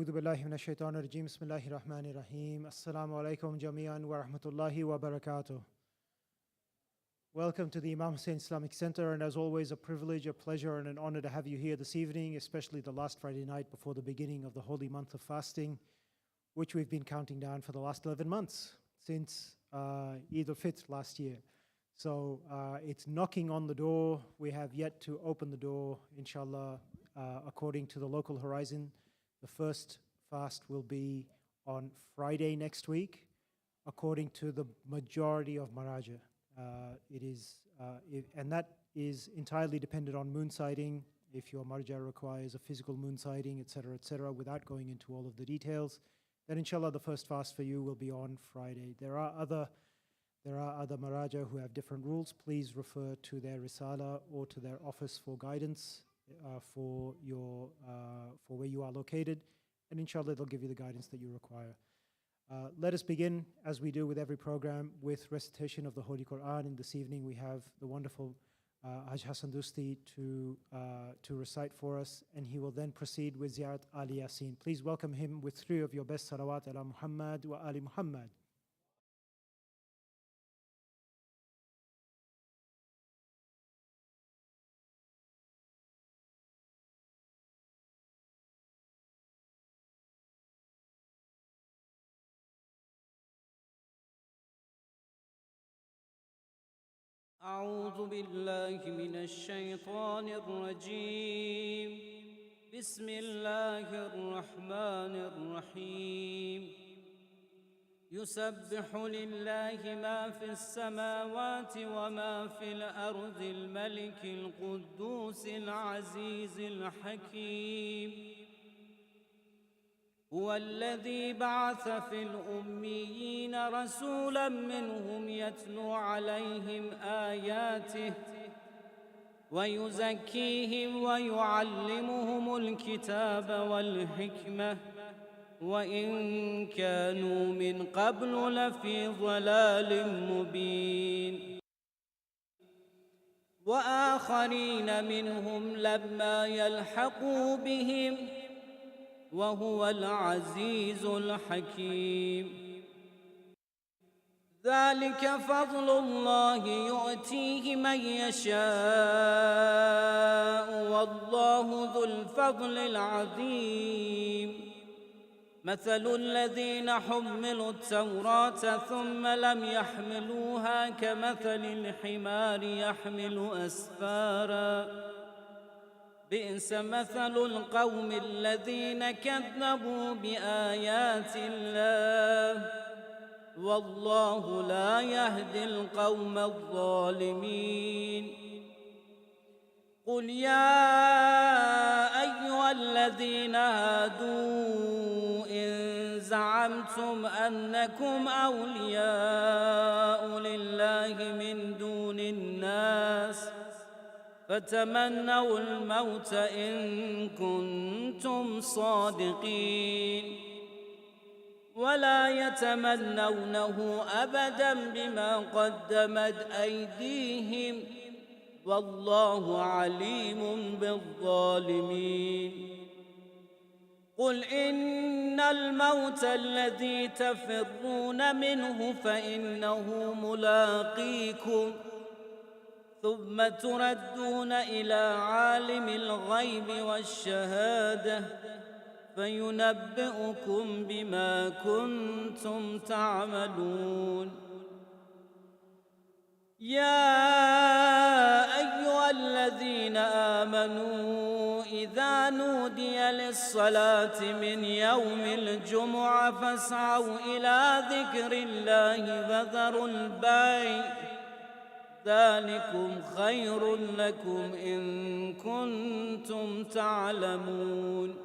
أعوذ بالله من الشيطان الرجيم بسم الله الرحمن الرحيم السلام عليكم جميعا ورحمة الله وبركاته. Welcome to the Imam Hussein Islamic Center, and as always a privilege, a pleasure and an honor to have you here this evening, especially the last Friday night before the beginning of the holy month of fasting, which we've been counting down for the last 11 months since Eid al-Fitr last year. So it's knocking on the door. We have yet to open the door, inshallah, according to the local horizon. The first fast will be on Friday next week, according to the majority of Maraja. And that is entirely dependent on moon sighting, if your Marja requires a physical moon sighting, etc., without going into all of the details. Then inshallah the first fast for you will be on Friday. There are other Maraja who have different rules. Please refer to their Risala or to their office for guidance for where you are located, and inshallah they'll give you the guidance that you require. Let us begin, as we do with every program, with recitation of the Holy Quran. And this evening we have the wonderful Haj Hassan Dusti to recite for us, and he will then proceed with Ziyarat Ali Yasin. Please welcome him with 3 of your best salawat ala Muhammad wa Ali Muhammad. أعوذ بالله من الشيطان الرجيم. بسم الله الرحمن الرحيم. يسبح لله ما في السماوات وما في الأرض الملك القدوس العزيز الحكيم. هو الذي بعث في الأميين رسولا منهم يتلو عليهم آياته ويزكيهم ويعلمهم الكتاب والحكمة وإن كانوا من قبل لفي ضلال مبين. وآخرين منهم لما يلحقوا بهم وهو العزيز الحكيم. ذلك فضل الله يؤتيه من يشاء والله ذو الفضل العظيم. مثل الذين حملوا التوراة ثم لم يحملوها كمثل الحمار يحمل أسفارا. بئس مثل القوم الذين كذبوا بآيات الله والله لا يهدي القوم الظالمين. قل يا أيها الذين هادوا إن زعمتم أنكم أولياء لله من دون الناس فتمنوا الموت إن كنتم صادقين ولا يتمنونه أبدا بما قدمت أيديهم والله عليم بالظالمين. قل إن الموت الذي تفرون منه فإنه ملاقيكم ثم تردون إلى عالم الغيب والشهادة فينبئكم بما كنتم تعملون. يا أيها الذين آمنوا إذا نودي للصلاة من يوم الجمعة فاسعوا إلى ذكر الله وذروا البيع ذلكم خير لكم إن كنتم تعلمون.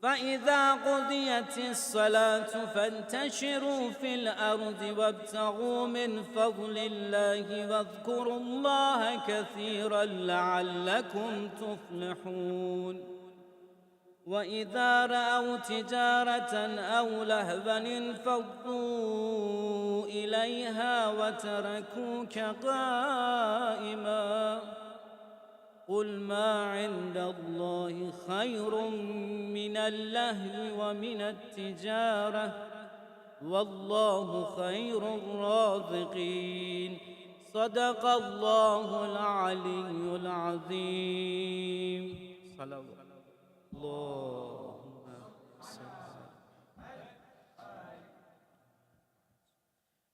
فإذا قضيت الصلاة فانتشروا في الأرض وابتغوا من فضل الله واذكروا الله كثيرا لعلكم تفلحون. وإذا رأوا تجارة أو لهوا انفضوا إليها وتركوك قائما قل ما عند الله خير من اللهو ومن التجارة والله خير الرازقين. صدق الله العلي العظيم. صلوات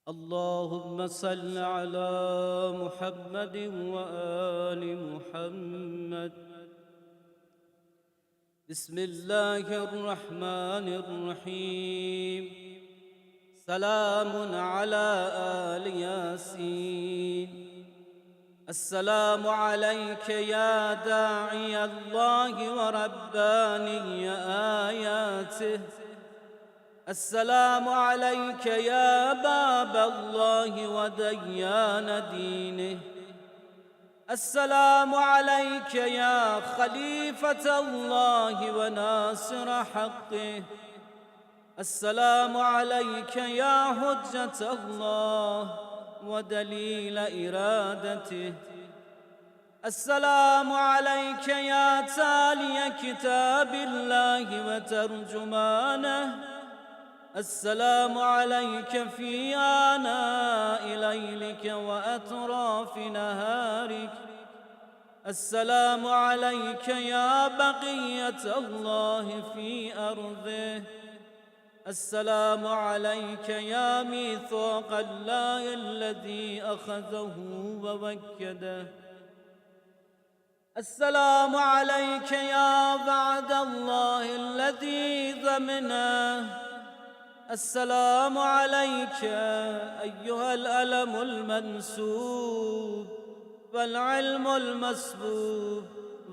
اللهم صل على محمد وآل محمد. بسم الله الرحمن الرحيم. سلام على آل ياسين. السلام عليك يا داعي الله ورباني آياته. السلام عليك يا باب الله وديان دينه. السلام عليك يا خليفة الله وناصر حقه. السلام عليك يا حجة الله ودليل إرادته. السلام عليك يا تالي كتاب الله وترجمانه. السلام عليك في آناء ليلك وأطراف نهارك. السلام عليك يا بقية الله في أرضه. السلام عليك يا ميثاق الله الذي أخذه ووكده. السلام عليك يا بعد الله الذي ضمنه. السلام عليك أيها الألم المنسوب والعلم المسبوب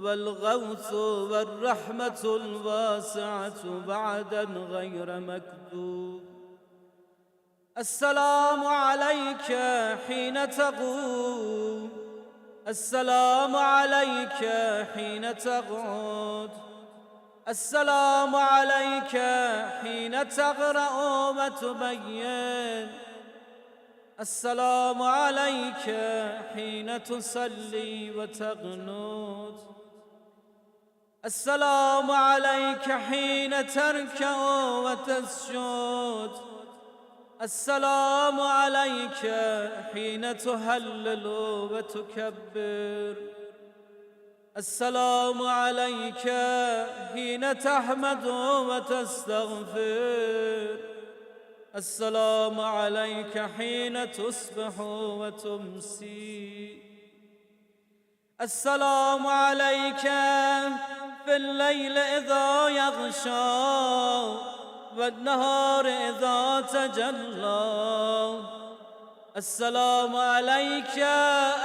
والغوث والرحمة الواسعة بعدا غير مكذوب. السلام عليك حين تقوم. السلام عليك حين تقعد. السلام عليك حين تقرأ وتبين. السلام عليك حين تصلي وتقنت. السلام عليك حين تركع وتسجد. السلام عليك حين تهلل وتكبر. السلام عليك حين تحمد وتستغفر. السلام عليك حين تصبح وتمسي. السلام عليك في الليل إذا يغشى والنهار إذا تجلى. السلام عليك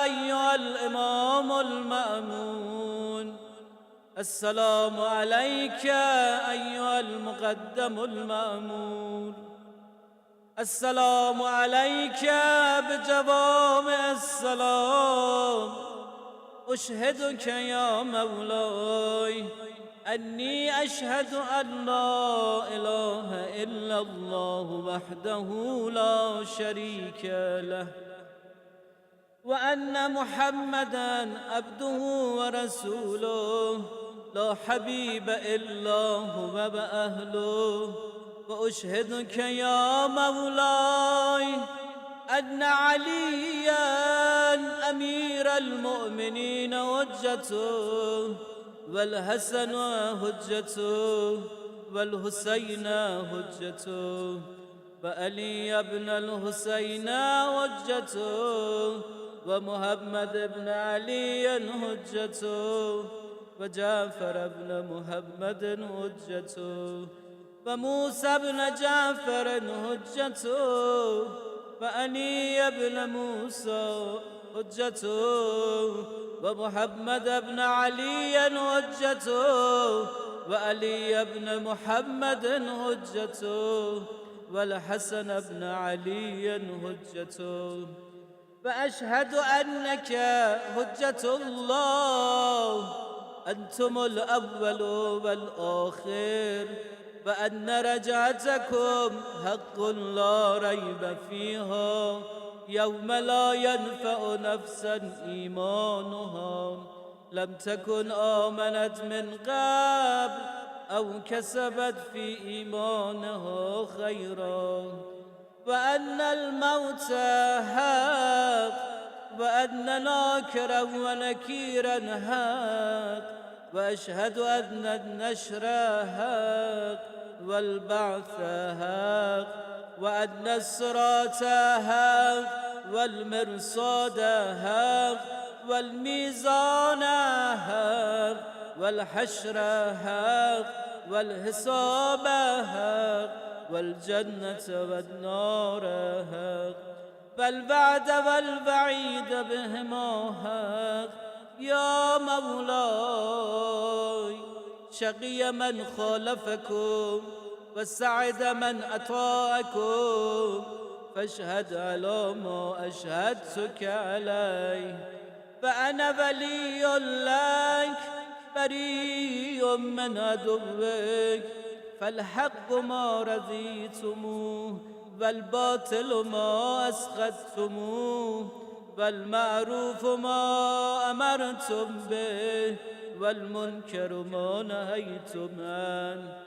أيها الإمام المأمون. السلام عليك أيها المقدم المأمون. السلام عليك بجوامع السلام. أشهدك يا مولاي أني أشهد أن لا إله إلا الله وحده لا شريك له وأن محمدًا عبده ورسوله لا حبيب إلا هو وأهله. وأشهدك يا مولاي أن عليًا أمير المؤمنين حجته والحسن حجته والحسين حجته وعلي بن الحسين حجته ومحمد بن علي حجته وجعفر بن محمد حجته وموسى بن جعفر حجته وعلي بن موسى حجته ومحمد بن علي حجته وعلي بن محمد حجته والحسن بن علي حجته. فأشهد أنك حجة الله أنتم الأول والآخر وأن رجعتكم حق لا ريب فيها يوم لا ينفع نفسا إيمانها لم تكن آمنت من قبل أو كسبت في إيمانها خيرا وأن الموت حق وأن ناكرا ونكيرا حق وأشهد أن النشر حق والبعث حق وأن الصراط حق والمرصاد حق والميزان حق والحشر حق والحساب حق والجنة والنار حق والوعد والوعيد بهما حق يا مولاي شقي من خالفكم وسعد من أطاعكم فاشهد على ما أشهدتك عليه فأنا ولي لك بريء من عدوك فالحق ما رضيتموه والباطل ما أسخطتموه والمعروف ما أمرتم به والمنكر ما نهيتم عنه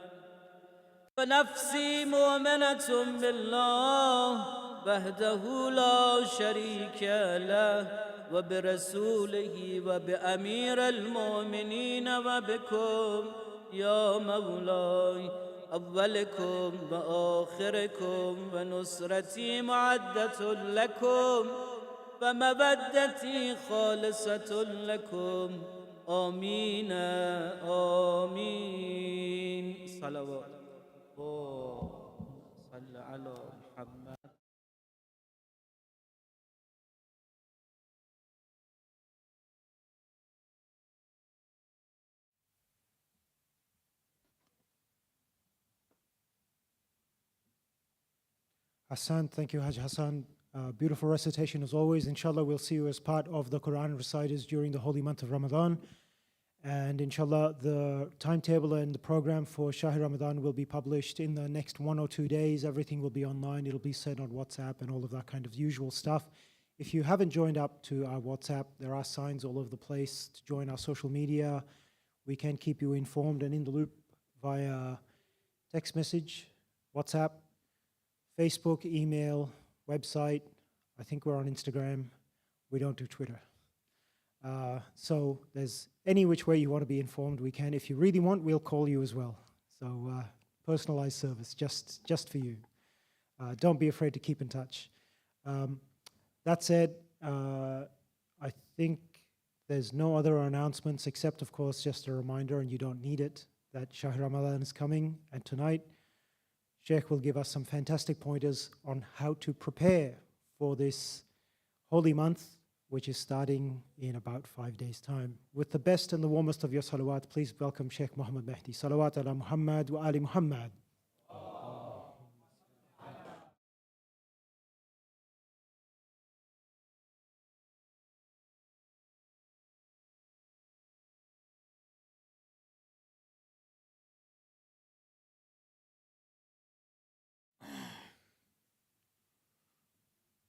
فنفسي مؤمنة بالله وحده لا شريك له وبرسوله وبأمير المؤمنين وبكم يا مولاي أولكم وآخركم ونصرتي معدة لكم ومودتي خالصة لكم آمين آمين صلوات الله صل على محمد. Hassan, thank you, Haj Hassan. Beautiful recitation as always. Inshallah, we'll see you as part of the Quran reciters during the holy month of Ramadan. And inshallah, the timetable and the program for Shahr Ramadan will be published in the next 1 or 2 days. Everything will be online. It'll be sent on WhatsApp and all of that kind of usual stuff. If you haven't joined up to our WhatsApp, there are signs all over the place to join our social media. We can keep you informed and in the loop via text message, WhatsApp, Facebook, email, website. I think we're on Instagram. We don't do Twitter. So there's any which way you want to be informed, we can. If you really want, we'll call you as well. So personalized service, just for you. Don't be afraid to keep in touch. That said, I think there's no other announcements except, of course, just a reminder, and you don't need it, that Shahr Ramadan is coming. And tonight, Sheikh will give us some fantastic pointers on how to prepare for this holy month, which is starting in about 5 days' time. With the best and the warmest of your salawat, please welcome Sheikh Mohammed Mehdi. Salawat ala Muhammad wa ali Muhammad.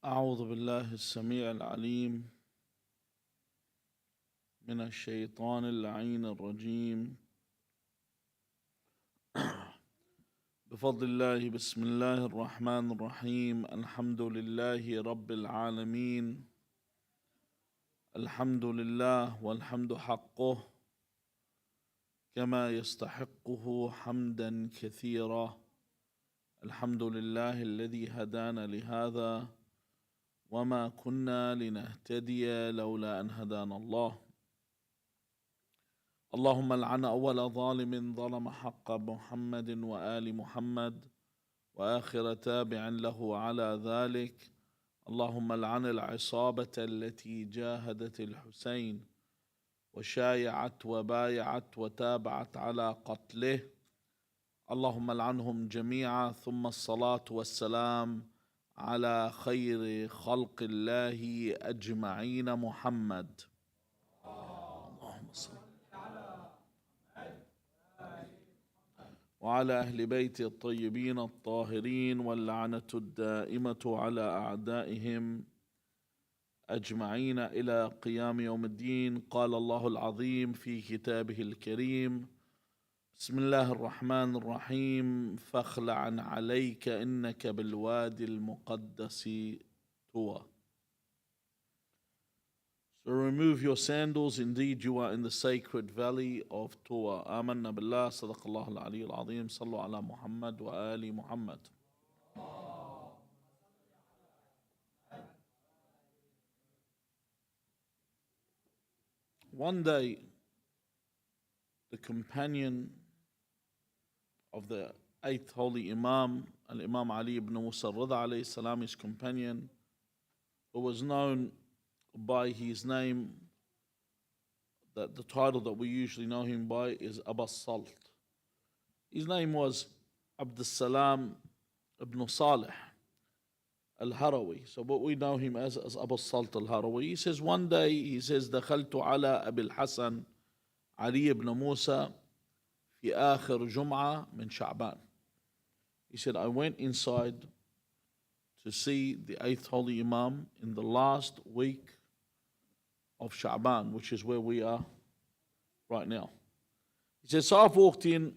أعوذ بالله السميع العليم من الشيطان اللعين الرجيم بفضل الله بسم الله الرحمن الرحيم الحمد لله رب العالمين الحمد لله والحمد حقه كما يستحقه حمدا كثيرا الحمد لله الذي هدانا لهذا وما كنا لنهتدي لولا أن هدانا الله اللهم لعن أول ظالم ظلم حق محمد وآل محمد وآخر تابع له على ذلك اللهم لعن العصابة التي جاهدت الحسين وشايعت وبايعت وتابعت على قتله اللهم لعنهم جميعا ثم الصلاة والسلام على خير خلق الله أجمعين محمد اللهم صل وعلى أهل بيت الطيبين الطاهرين واللعنة الدائمة على أعدائهم أجمعين إلى قيام يوم الدين. قال الله العظيم في كتابه الكريم: بسم الله الرحمن الرحيم، فاخلع عليك إنك بالوادي المقدس طوى. So remove your sandals, indeed you are in the sacred valley of Tuwa. آمنا بالله. صدق الله العلي العظيم. صلوا على محمد وآل محمد. One day, the companion of the eighth holy Imam, Al-Imam Ali ibn Musa al-Rida alayhi salam, his companion, who was known by his name, that the title that we usually know him by is Abu Salt. His name was Abdus Salam ibn Salih al-Harawi. So what we know him as Abu Salt al-Harawi. He says one day, he says, دخلت على أبي الحسن علي ibn Musa في آخر جمعة من شعبان. He said, I went inside to see the eighth holy Imam in the last week of Sha'ban, which is where we are right now. He says, so I've walked in.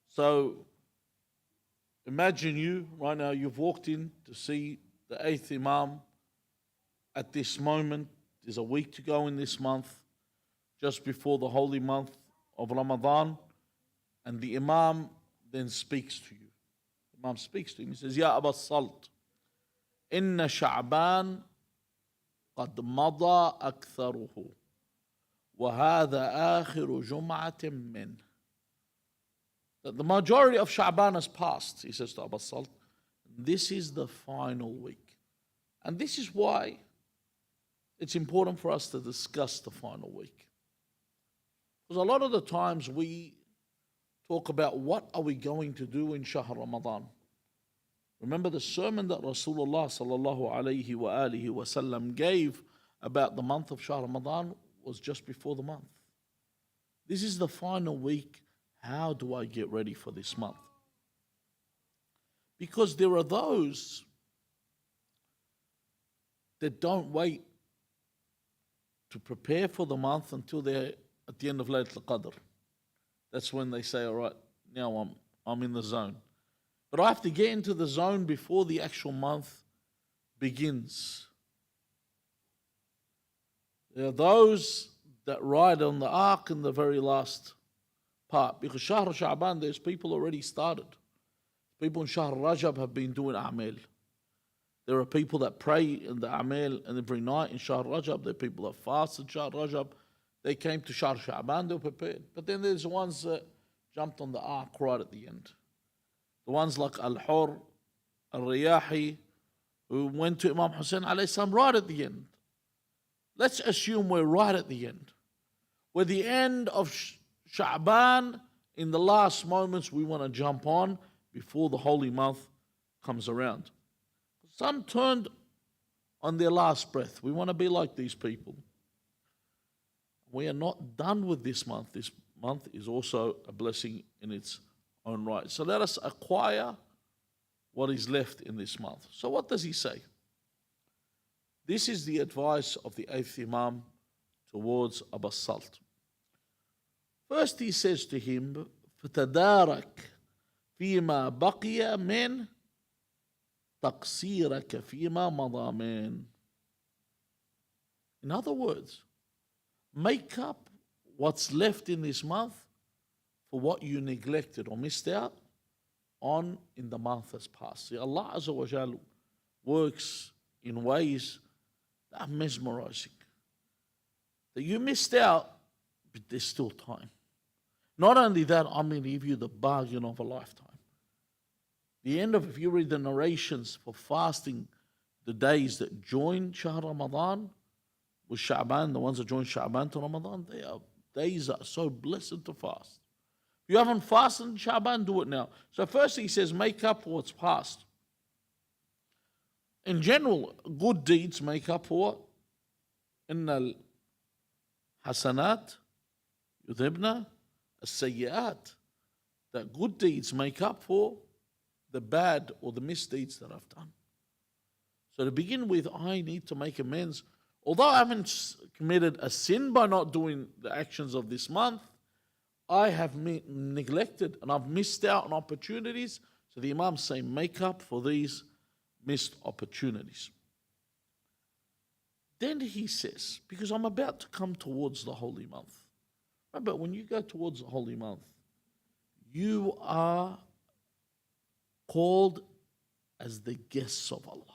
So imagine you right now, you've walked in to see the eighth Imam at this moment. There's a week to go in this month, just before the holy month of Ramadan, and the Imam then speaks to you. The Imam speaks to him. He says, Ya Aba Salt, Inna Sha'ban قد مضى أكثره وهذا آخر جمعة منه. That the majority of Sha'ban has passed, he says to Abu Salt. This is the final week. And this is why it's important for us to discuss the final week. Because a lot of the times we talk about what are we going to do in Shahr Ramadan. Remember the sermon that Rasulullah sallallahu alayhi wa alihi wasallam gave about the month of Shahr Ramadan was just before the month. This is the final week. How do I get ready for this month? Because there are those that don't wait to prepare for the month until they're at the end of Laylatul Qadr. That's when they say, all right, now I'm in the zone. But I have to get into the zone before the actual month begins. There are those that ride on the ark in the very last part. Because Shahr Sha'ban, there's people already started. People in Shahr Rajab have been doing A'mal. There are people that pray in the A'mal and every night in Shahr Rajab. There are people that fast in Shahr Rajab. They came to Shahr Sha'ban, they were prepared. But then there's the ones that jumped on the ark right at the end. The ones like Al-Hur, Al-Riyahi, who went to Imam Hussein alayhi salam right at the end. Let's assume we're right at the end. We're the end of Sha'ban. In the last moments, we want to jump on before the holy month comes around. Some turned on their last breath. We want to be like these people. We are not done with this month. This month is also a blessing in its own right. So let us acquire what is left in this month. So what does he say? This is the advice of the eighth Imam towards Abu Salt. First he says to him, فَتَدَارَكْ فِيمَا بَقِيَ مِنْ تَقْصِيرَكَ فِيمَا مَضَى مِنْ. In other words, make up what's left in this month for what you neglected or missed out on in the month that's passed. See, Allah Azza wa Jal works in ways that are mesmerizing. That you missed out, but there's still time. Not only that, I'm going to give you the bargain of a lifetime. The end of, if you read the narrations for fasting, the days that join Shahr Ramadan with Sha'ban, the ones that join Sha'ban to Ramadan, they are days that are so blessed to fast. If you haven't fasted in Sha'ban, do it now. So first he says, make up for what's past. In general, good deeds make up for what? إن الحسنات يذهبن السيئات. That good deeds make up for the bad or the misdeeds that I've done. So to begin with, I need to make amends. Although I haven't committed a sin by not doing the actions of this month, I have neglected and I've missed out on opportunities. So the Imams say, make up for these missed opportunities. Then he says, because I'm about to come towards the holy month. Remember, when you go towards the holy month, you are called as the guests of Allah.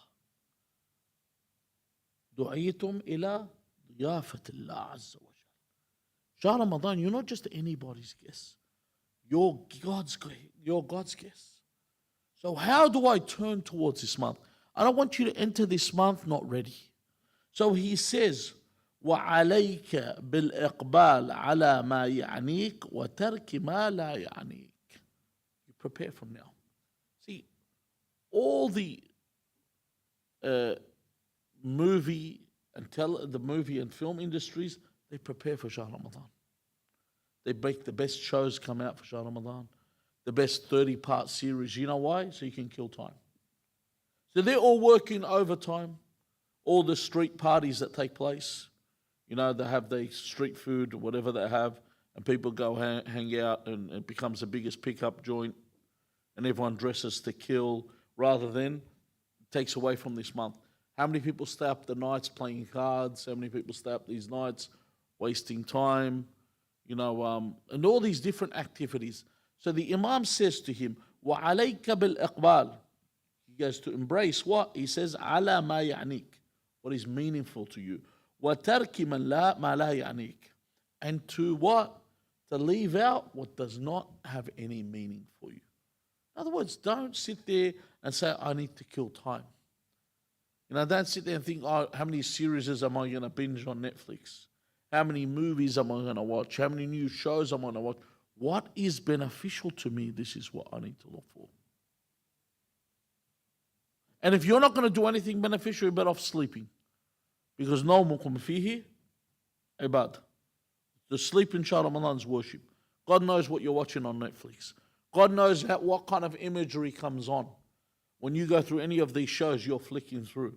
دعيتم إلى ضيافة الله عز وجل. Shah Ramadan, you're not just anybody's guest. You're God's guest. So how do I turn towards this month? I don't want you to enter this month not ready. So he says, وَعَلَيْكَ بِالْإِقْبَالِ عَلَى مَا يَعْنِيكَ وَتَرْكِ مَا لَا يَعْنِيكَ. You prepare from now. See, all the movie and film industries, they prepare for Shah Ramadan. They make the best shows come out for Shah Ramadan, the best 30-part series. You know why? So you can kill time. So they're all working overtime. All the street parties that take place, you know, they have the street food or whatever they have, and people go hang out, and it becomes the biggest pickup joint, and everyone dresses to kill, rather than it takes away from this month. How many people stay up the nights playing cards? How many people stay up these nights wasting time? You know, and all these different activities. So the Imam says to him, وَعَلَيْكَ بِالْإِقْبَالِ. He goes to embrace what? He says, عَلَى مَا يَعْنِيكَ. What is meaningful to you. وَتَرْكِ مَا لَا يَعْنِيكَ. And to what? To leave out what does not have any meaning for you. In other words, don't sit there and say, I need to kill time. You know, don't sit there and think, oh, how many series am I going to binge on Netflix? How many movies am I going to watch? How many new shows am I going to watch? What is beneficial to me? This is what I need to look for. And if you're not going to do anything beneficial, you're better off sleeping. Because nawmukum fihi ibad. The sleep in Shah Ramadan's worship. God knows what you're watching on Netflix. God knows what kind of imagery comes on. When you go through any of these shows, you're flicking through.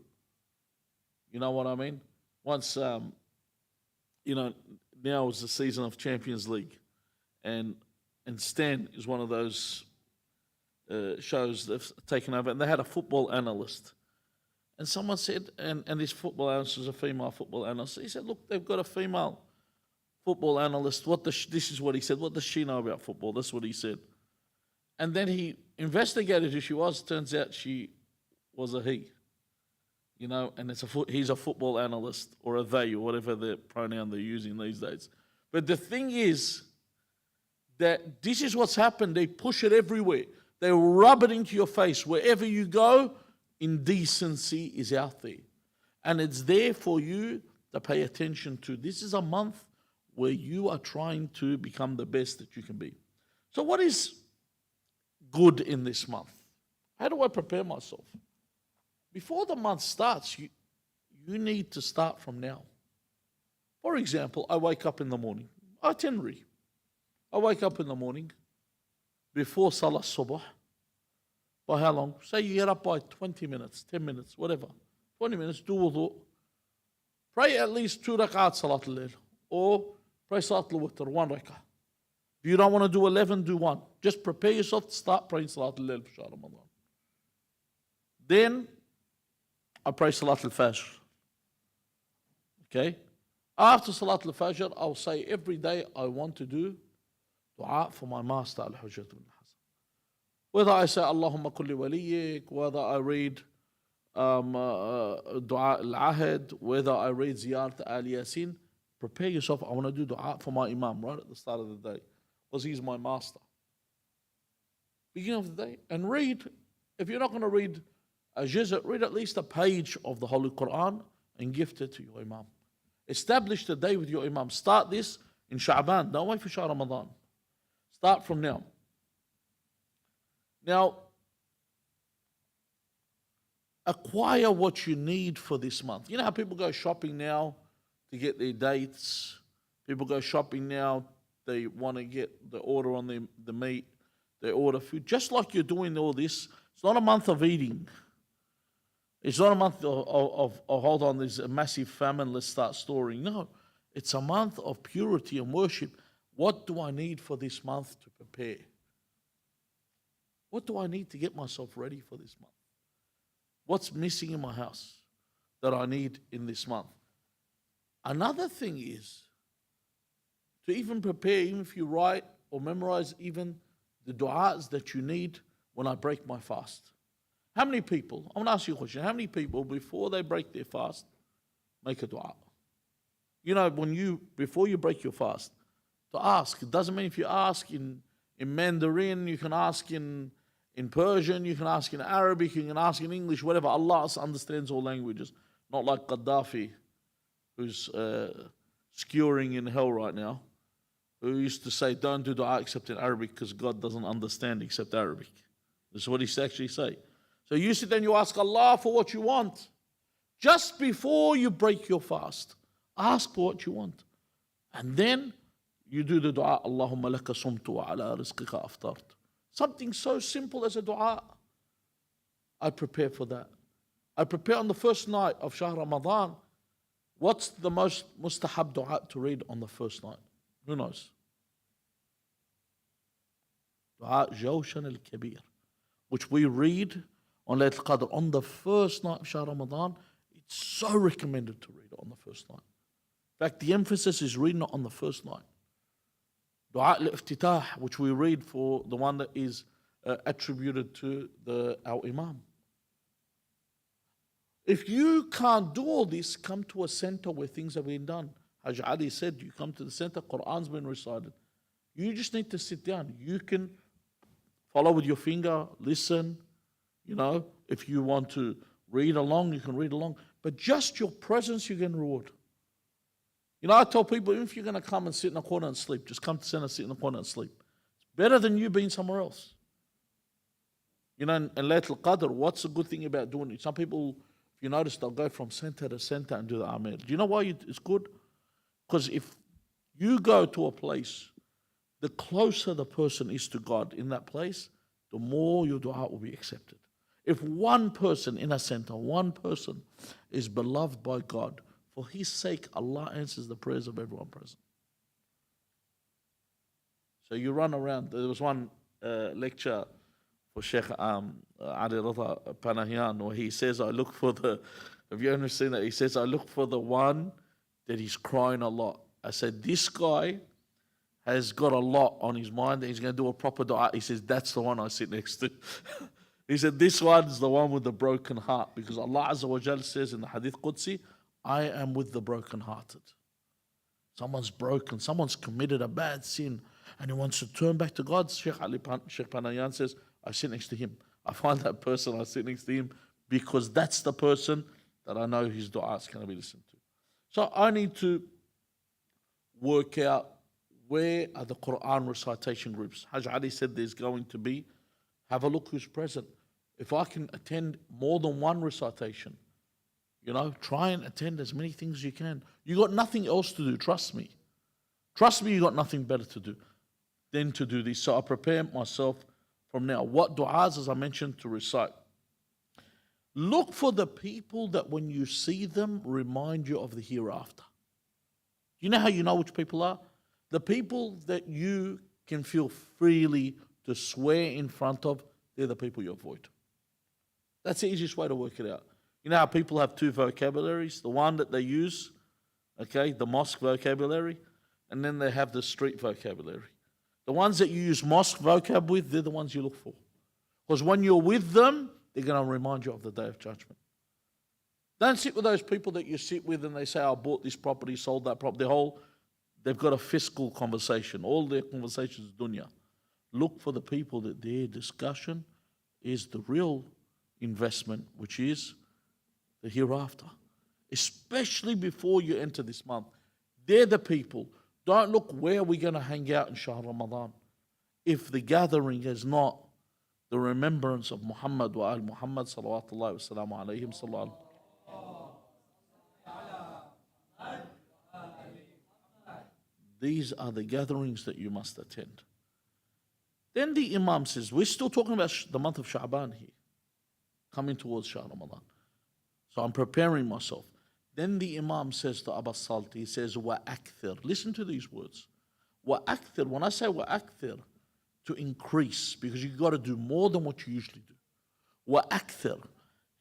You know what I mean? Once, you know, now is the season of Champions League. And Stan is one of those shows that's taken over. And they had a football analyst. And someone said, and this football analyst was a female football analyst. He said, look, they've got a female football analyst. This is what he said. What does she know about football? That's what he said. And then he investigated who she was. Turns out she was a he. You know, and he's a football analyst, or a they, or whatever the pronoun they're using these days. But the thing is that this is what's happened. They push it everywhere. They rub it into your face. Wherever you go, indecency is out there. And it's there for you to pay attention to. This is a month where you are trying to become the best that you can be. So what is good in this month? How do I prepare myself? Before the month starts, you need to start from now. For example, I wake up in the morning. Itinerary. I wake up in the morning before Salah Subh. By how long? Say you get up by 20 minutes, 10 minutes, whatever. 20 minutes, do wudu. Pray at least 2 rak'at Salat al-Layl. Or pray Salat al-Witr, 1 rak'ah. If you don't want to do 11, do 1. Just prepare yourself to start praying Salat al-Layl for Shah Ramadan. Then, I pray Salat al-Fajr. Okay? After Salat al-Fajr, I'll say every day I want to do dua for my master, Al-Hujjat ibn Hasan. Whether I say Allahumma kulli waliyik, whether I read dua al-ahad, whether I read ziyarat al-yasin, prepare yourself. I want to do dua for my imam right at the start of the day, because he's my master. Beginning of the day, and read. If you're not going to read a juz', read at least a page of the Holy Quran and gift it to your imam. Establish the day with your imam. Start this in Sha'ban. Don't wait for Shah Ramadan. Start from now. Now, acquire what you need for this month. You know how people go shopping now to get their dates? People go shopping now, they want to get the order on the meat, they order food. Just like you're doing all this, it's not a month of eating. It's not a month of hold on, there's a massive famine, let's start storing. No, it's a month of purity and worship. What do I need for this month to prepare? What do I need to get myself ready for this month? What's missing in my house that I need in this month? Another thing is to even prepare, even if you write or memorize even the du'as that you need when I break my fast. How many people, I'm going to ask you a question, how many people before they break their fast make a du'a? You know, before you break your fast, to ask. It doesn't mean if you ask in Mandarin, you can ask in Persian, you can ask in Arabic, you can ask in English, whatever. Allah understands all languages. Not like Gaddafi, who's skewering in hell right now, who used to say, don't do dua except in Arabic because God doesn't understand except Arabic. This is what he used to actually say. So you sit there and you ask Allah for what you want. Just before you break your fast, ask for what you want. And then you do the dua, Allahumma laka sumtu wa ala rizqika aftart. Something so simple as a dua. I prepare for that. I prepare on the first night of Shahr Ramadan. What's the most mustahab dua to read on the first night? Who knows? Dua Jawshan al-Kabir, which we read on Laylatul Qadr on the first night of Shahr Ramadan. It's so recommended to read it on the first night. In fact, the emphasis is reading it on the first night. Dua al-Iftitah, which we read for the one that is attributed to our Imam. If you can't do all this, come to a center where things are being done. Hajj Ali said, you come to the center, Quran's been recited. You just need to sit down. You can follow with your finger, listen. You know, if you want to read along, you can read along. But just your presence, you get reward. You know, I tell people, even if you're going to come and sit in a corner and sleep, just come to center, sit in a corner and sleep. It's better than you being somewhere else. You know, in Laylatul Qadr, what's the good thing about doing it? Some people, if you notice, they'll go from center to center and do the Amir. Do you know why it's good? Because if you go to a place, the closer the person is to God in that place, the more your dua will be accepted. If one person in a center, one person is beloved by God, for his sake, Allah answers the prayers of everyone present. So you run around. There was one lecture for Sheikh Ali Rada Panahian where he says, I look for the, have you ever seen that? He says, I look for the one that is crying a lot. I said, this guy has got a lot on his mind that he's going to do a proper dua. He says, that's the one I sit next to. He said, this one's the one with the broken heart, because Allah Azza wa Jal says in the Hadith Qudsi, I am with the brokenhearted. Someone's broken, someone's committed a bad sin, and he wants to turn back to God. Sheikh Panayan says, I sit next to him. I find that person, I sit next to him, because that's the person that I know his dua is going to be listened to. So I need to work out where are the Quran recitation groups. Hajj Ali said there's going to be, have a look who's present. If I can attend more than one recitation, you know, try and attend as many things as you can. You got nothing else to do, trust me. Trust me, you got nothing better to do than to do this. So I prepare myself from now. What du'as, as I mentioned, to recite. Look for the people that when you see them, remind you of the hereafter. You know how you know which people are? The people that you can feel freely to swear in front of, they're the people you avoid. That's the easiest way to work it out. You know how people have two vocabularies? The one that they use, okay, the mosque vocabulary, and then they have the street vocabulary. The ones that you use mosque vocab with, they're the ones you look for. Because when you're with them, they're going to remind you of the day of judgment. Don't sit with those people that you sit with and they say, I bought this property, sold that property. They've got a fiscal conversation. All their conversations is dunya. Look for the people that their discussion is the real investment, which is the hereafter. Especially before you enter this month. They're the people. Don't look where we're going to hang out in Shahr Ramadan. If the gathering is not the remembrance of Muhammad wa al Muhammad salawatullahi wa salamu alayhim sallallahu. These are the gatherings that you must attend. Then the Imam says, we're still talking about the month of Sha'ban here, coming towards Shahr Ramadan. So I'm preparing myself. Then the Imam says to Abu Salti, he says, وَأَكْثِرْ. Listen to these words. وَأَكْثِرْ. When I say وَأَكْثِرْ, to increase, because you've got to do more than what you usually do. وَأَكْثِرْ.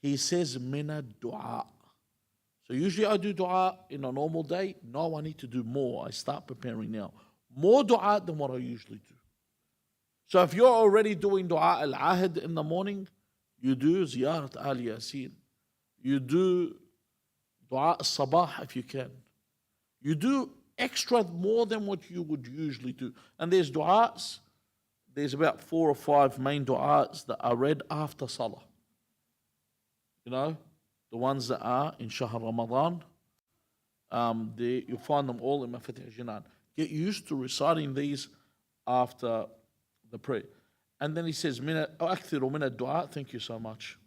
He says, مِنَ الدُّعَاء. So usually I do dua in a normal day. No, I need to do more. I start preparing now. More dua than what I usually do. So if you're already doing dua al-ahd in the morning, you do ziyarat al-yasin. You do dua al-sabah if you can. You do extra more than what you would usually do. And there's du'as, there's about 4 or 5 main du'as that are read after salah. You know, the ones that are in Shahr Ramadan, you find them all in Mafatih Jinan. Get used to reciting these after the prayer. And then he says, أكثر من الدعاء. Thank you so much.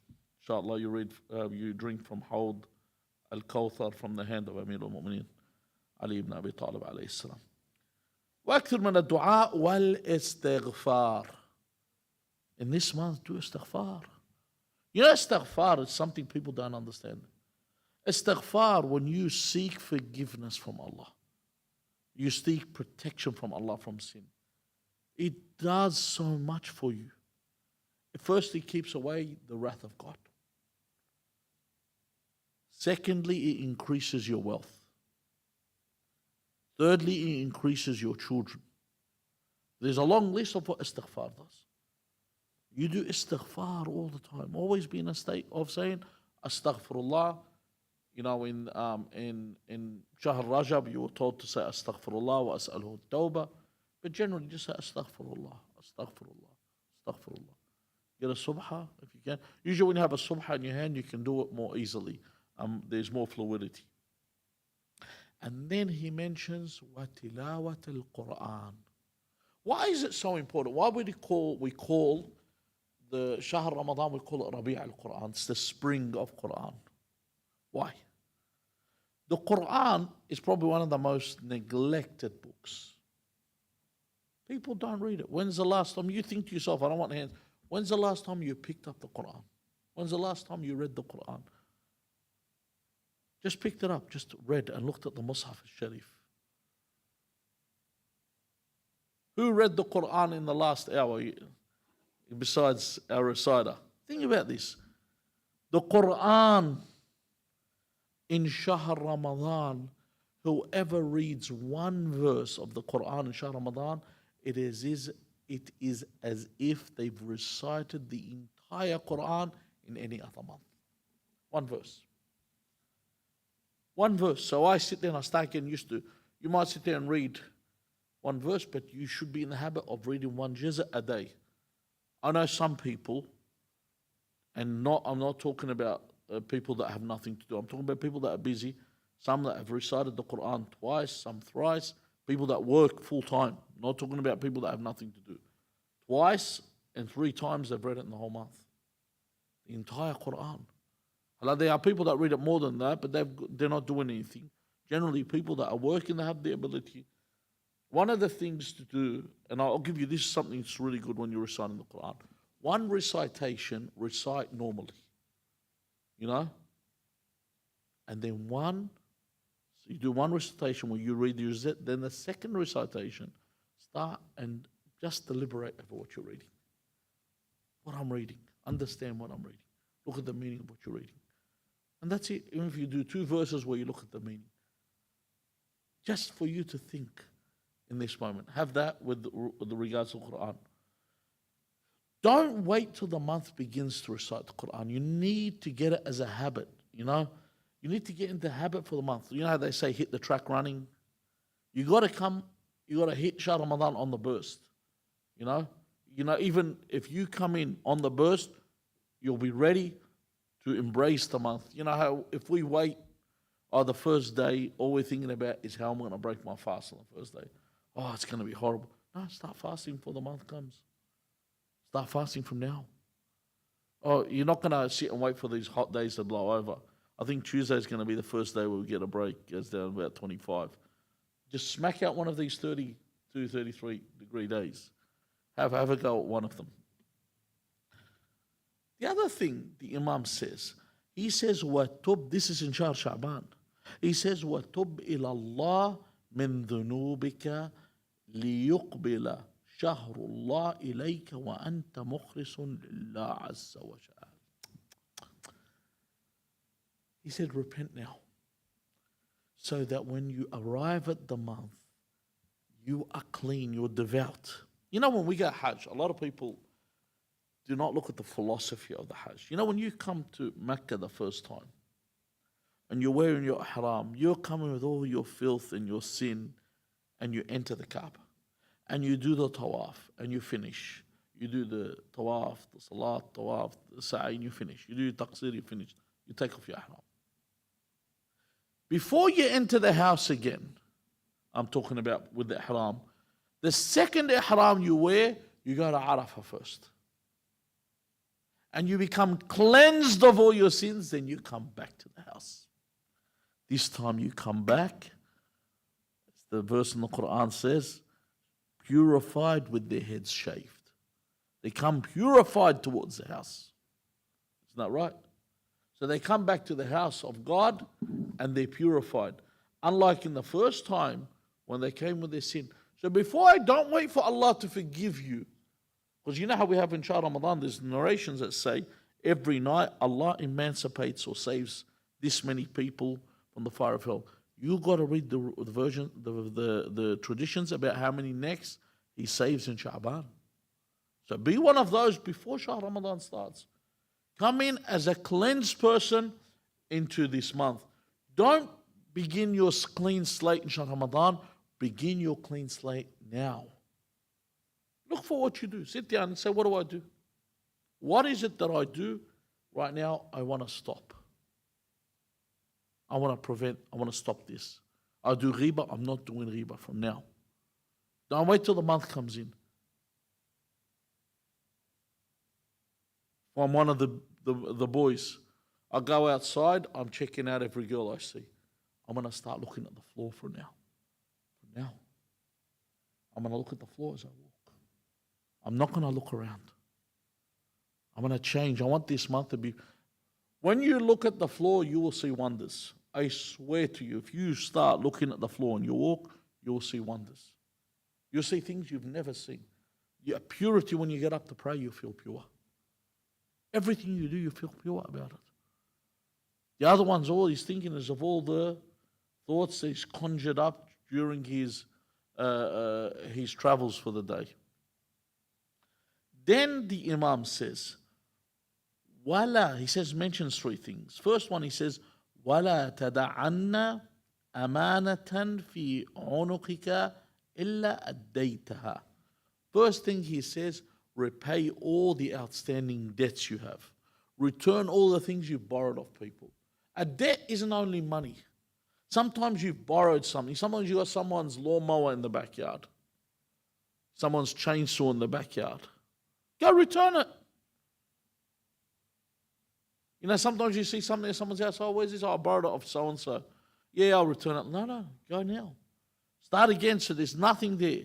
Inshallah, you drink from Hawd al-Kawthar from the hand of Amir al-Mu'mineen, Ali ibn Abi Talib alayhi salam. وأكثر من الدعاء والاستغفار. In this month, do istighfar. You know, istighfar is something people don't understand. Istighfar, when you seek forgiveness from Allah, you seek protection from Allah from sin, it does so much for you. Firstly, it keeps away the wrath of God. Secondly, it increases your wealth. Thirdly, it increases your children. There's a long list of what istighfar does. You do istighfar all the time. Always be in a state of saying, astaghfirullah. You know, in Shahr Rajab, you were told to say astaghfirullah wa as'aluhu tawbah. But generally, just say astaghfirullah, astaghfirullah, astaghfirullah. Get a subha if you can. Usually when you have a subha in your hand, you can do it more easily. There's more fluidity. And then he mentions وَتِلَاوَةَ الْقُرْآنِ. Why is it so important? Why would we call the Shahr Ramadan, we call it Rabi' al-Quran? It's the spring of Quran. Why? The Quran is probably one of the most neglected books. People don't read it. When's the last time you think to yourself, I don't want hands. When's the last time you picked up the Quran? When's the last time you read the Quran? Just picked it up, just read and looked at the Mus'haf al-Sharif. Who read the Quran in the last hour besides our reciter? Think about this. The Quran in Shahr Ramadan, whoever reads one verse of the Quran in Shahr Ramadan, it is as if they've recited the entire Quran in any other month. One verse. One verse. So I sit there and I start getting used to. You might sit there and read one verse, but you should be in the habit of reading one juz' a day. I know some people, and I'm not talking about people that have nothing to do. I'm talking about people that are busy. Some that have recited the Quran twice, some thrice. People that work full time. I'm not talking about people that have nothing to do. Twice and 3 times they've read it in the whole month. The entire Quran. There are people that read it more than that, but they're not doing anything. Generally, people that are working, they have the ability. One of the things to do, and I'll give you this, something that's really good when you're reciting the Quran. One recitation, recite normally. You know? And then so you do one recitation where you read the Uzit, then the second recitation, start and just deliberate over what you're reading. What I'm reading. Understand what I'm reading. Look at the meaning of what you're reading. And that's it. Even if you do 2 verses where you look at the meaning. Just for you to think in this moment. Have that with the regards to the Quran. Don't wait till the month begins to recite the Quran. You need to get it as a habit, you know. You need to get into habit for the month. You know how they say hit the track running? You got to hit Shahr Ramadan on the burst, you know. Even if you come in on the burst, you'll be ready to embrace the month. You know how if we wait the first day, all we're thinking about is how I'm going to break my fast on the first day. Oh, it's going to be horrible. No, start fasting before the month comes. Start fasting from now. Oh, you're not going to sit and wait for these hot days to blow over. I think Tuesday is going to be the first day where we get a break. It goes down about 25. Just smack out one of these 32, 33 degree days. Have a go at one of them. The other thing the Imam says, He says, وَتُبْ, this is in Shahr Sha'ban. He says, وَتُبْ إِلَى اللَّهِ مِن ذُنُوبِكَ لِيُقْبِلَ شَهْرُ اللَّهِ إِلَيْكَ وَأَنْتَ مُخْلِصٌ لِلَّهِ عَزَّ وَجَلَّ. He said, repent now, so that when you arrive at the month, you are clean, you're devout. You know, when we go Hajj, a lot of people do not look at the philosophy of the Hajj. You know, when you come to Mecca the first time and you're wearing your ihram, you're coming with all your filth and your sin, and you enter the Kaaba and you do the tawaf and you finish. You do the tawaf, the salat, tawaf, the sa'i, and you finish. You do taqsir, you finish. You take off your ihram. Before you enter the house again, I'm talking about with the ihram, the second ihram you wear, you go to Arafah first. And you become cleansed of all your sins, then you come back to the house. This time you come back, as the verse in the Quran says, purified with their heads shaved. They come purified towards the house. Isn't that right? So they come back to the house of God and they're purified. Unlike in the first time when they came with their sin. So don't wait for Allah to forgive you. Because you know how we have in Shahr Ramadan, there's narrations that say every night Allah emancipates or saves this many people from the fire of hell. You got to read the traditions about how many necks He saves in Sha'ban. So be one of those before Shahr Ramadan starts. Come in as a cleansed person into this month. Don't begin your clean slate in Shahr Ramadan. Begin your clean slate now. Look for what you do. Sit down and say, what do I do? What is it that I do right now? I want to stop. I want to prevent. I want to stop this. I do riba. I'm not doing riba from now. Don't wait till the month comes in. I'm one of the boys. I go outside. I'm checking out every girl I see. I'm going to start looking at the floor from now. From now. I'm going to look at the floor as I walk. I'm not going to look around. I'm going to change. I want this month to be... When you look at the floor, you will see wonders. I swear to you, if you start looking at the floor and you walk, you will see wonders. You'll see things you've never seen. Your purity, when you get up to pray, you feel pure. Everything you do, you feel pure about it. The other one's all he's thinking is of all the thoughts that he's conjured up during his travels for the day. Then the Imam says, Wala, he says, mentions three things. First one, he says, Wala tada'anna amanatan fi unuqika illa addaytaha. First thing he says, repay all the outstanding debts you have. Return all the things you've borrowed of people. A debt isn't only money. Sometimes you've borrowed something. Sometimes you've got someone's lawnmower in the backyard. Someone's chainsaw in the backyard. Go return it. You know, sometimes you see something at someone's house, oh, where's this? Oh, I borrowed it off so-and-so. Yeah, I'll return it. No, go now. Start again so there's nothing there.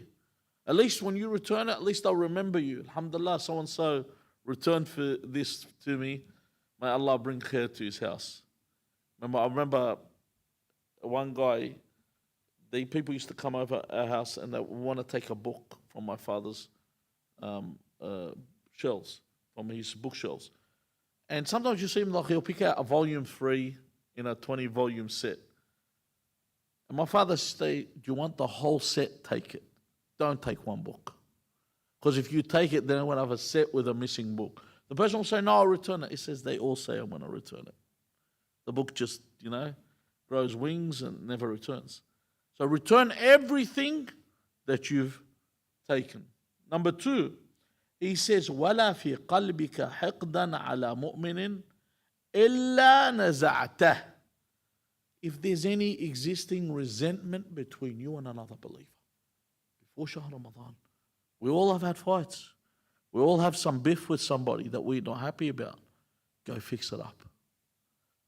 At least when you return it, at least I'll remember you. Alhamdulillah, so-and-so returned for this to me. May Allah bring khair to his house. I remember one guy, people used to come over our house and they want to take a book from my father's shelves, from his bookshelves. And sometimes you see him, like he'll pick out a volume 3 in a 20-volume set. And my father say, do you want the whole set? Take it. Don't take one book. Because if you take it, then I will have a set with a missing book. The person will say, no, I'll return it. He says, they all say I'm going to return it. The book just, grows wings and never returns. So return everything that you've taken. Number 2, he says, وَلَا فِي قَلْبِكَ حِقْدًا عَلَى مُؤْمِنٍ إِلَّا نَزَعْتَهُ. If there's any existing resentment between you and another believer, before Shahr Ramadan, we all have had fights. We all have some beef with somebody that we're not happy about. Go fix it up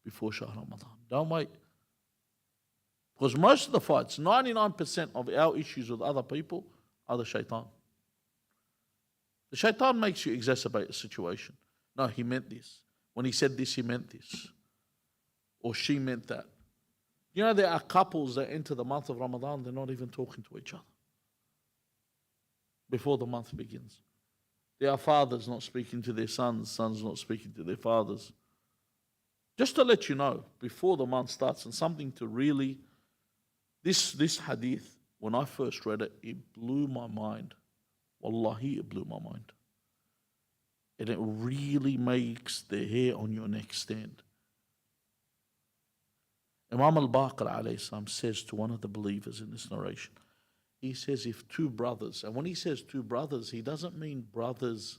before Shahr Ramadan. Don't wait. Because most of the fights, 99% of our issues with other people are the shaitan. The shaitan makes you exacerbate a situation. No, he meant this. When he said this, he meant this. or she meant that. You know, there are couples that enter the month of Ramadan, they're not even talking to each other before the month begins. There are fathers not speaking to their sons, sons not speaking to their fathers. Just to let you know, before the month starts, and something to really, this hadith, when I first read it, it blew my mind. Wallahi, it blew my mind. And it really makes the hair on your neck stand. Imam al-Baqir alayhi salam says to one of the believers in this narration, he says if two brothers, and when he says two brothers, he doesn't mean brothers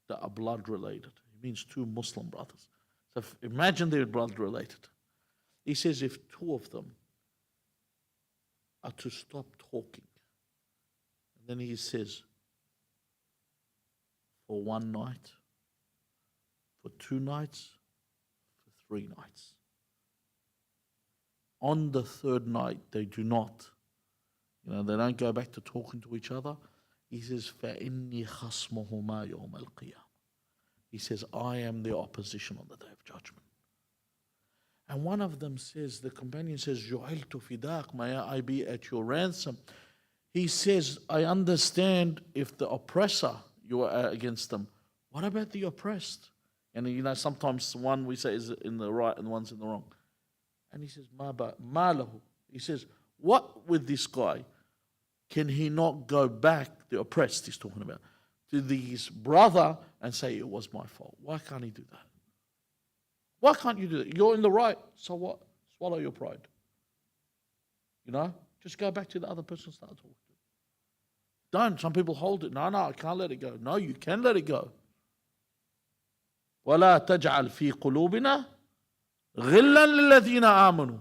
that are blood related. He means two Muslim brothers. So imagine they're blood related. He says if two of them are to stop talking, and then he says for one night, for 2 nights, for 3 nights. On the 3rd night, they do not. They don't go back to talking to each other. He says, فَإِنِّي خَصْمُهُمَا يَوْمَ الْقِيَامَةِ. He says, I am the opposition on the Day of Judgment. And one of them says, the companion says, جُعِلْتُ فِدَاكَ, may I be at your ransom. He says, I understand if the oppressor, you are against them. What about the oppressed? And sometimes one we say is in the right and one's in the wrong. And he says, مَا لَهُ. He says, what with this guy? Can he not go back, the oppressed he's talking about, to his brother and say, it was my fault? Why can't he do that? Why can't you do that? You're in the right, so what? Swallow your pride. Just go back to the other person and start talking to him. Don't. Some people hold it. No, I can't let it go. No, you can let it go. وَلَا تَجْعَلْ فِي قُلُوبِنَا غِلًّا لِلَّذِينَ آمَنُوا.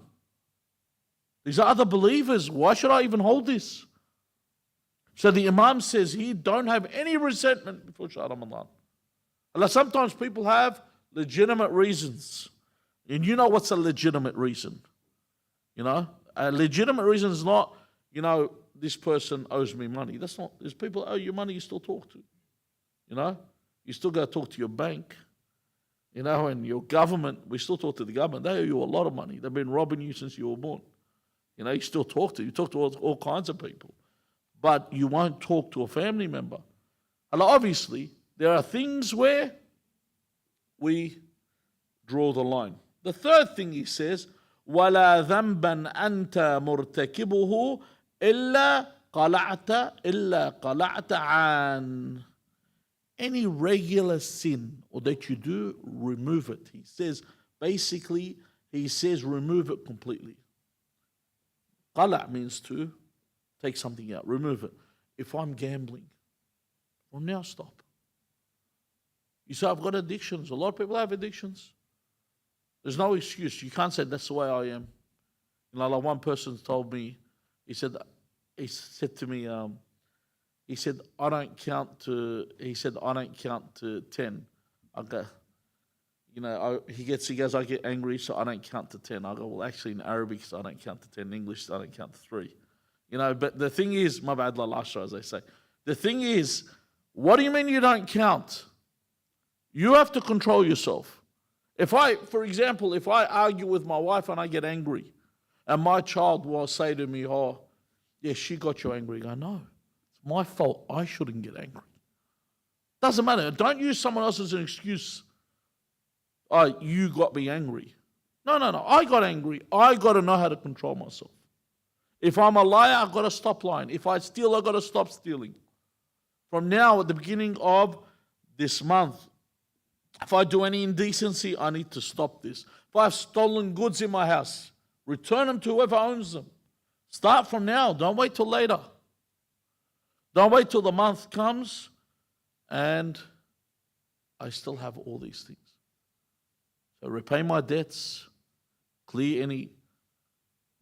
These are other believers. Why should I even hold this? So the Imam says here, don't have any resentment before Shahr Ramadan. Sometimes people have legitimate reasons. And you know what's a legitimate reason? A legitimate reason is not, this person owes me money. That's not, there's people owe you money you still talk to. You still got to talk to your bank. And your government, we still talk to the government. They owe you a lot of money. They've been robbing you since you were born. You still talk to. You talk to all kinds of people. But you won't talk to a family member. And obviously, there are things where we draw the line. The third thing he says, وَلَا ذَنْبًا أَنْتَ مُرْتَكِبُهُ إِلَّا قَلَعْتَ عَنْ. Any regular sin or that you do, remove it. He says, basically, remove it completely. Qala' means to take something out, remove it. If I'm gambling, from now stop. You say, I've got addictions. A lot of people have addictions. There's no excuse. You can't say, that's the way I am. Like one person told me, he said to me, he said, I don't count to 10. I go, he goes, I get angry, so I don't count to 10. I go, well, actually in Arabic, so I don't count to 10. In English, so I don't count to 3. But the thing is, ma ba'd al-ashra, as they say. The thing is, what do you mean you don't count? You have to control yourself. For example, if I argue with my wife and I get angry, and my child will say to me, oh, yeah, she got you angry. I go, no. My fault. I shouldn't get angry. Doesn't matter. Don't use someone else as an excuse. Oh, you got me angry. No. I got angry. I got to know how to control myself. If I'm a liar, I've got to stop lying. If I steal, I've got to stop stealing. From now, at the beginning of this month, if I do any indecency, I need to stop this. If I've stolen goods in my house, return them to whoever owns them. Start from now. Don't wait till later. Don't wait till the month comes and I still have all these things. So repay my debts, clear any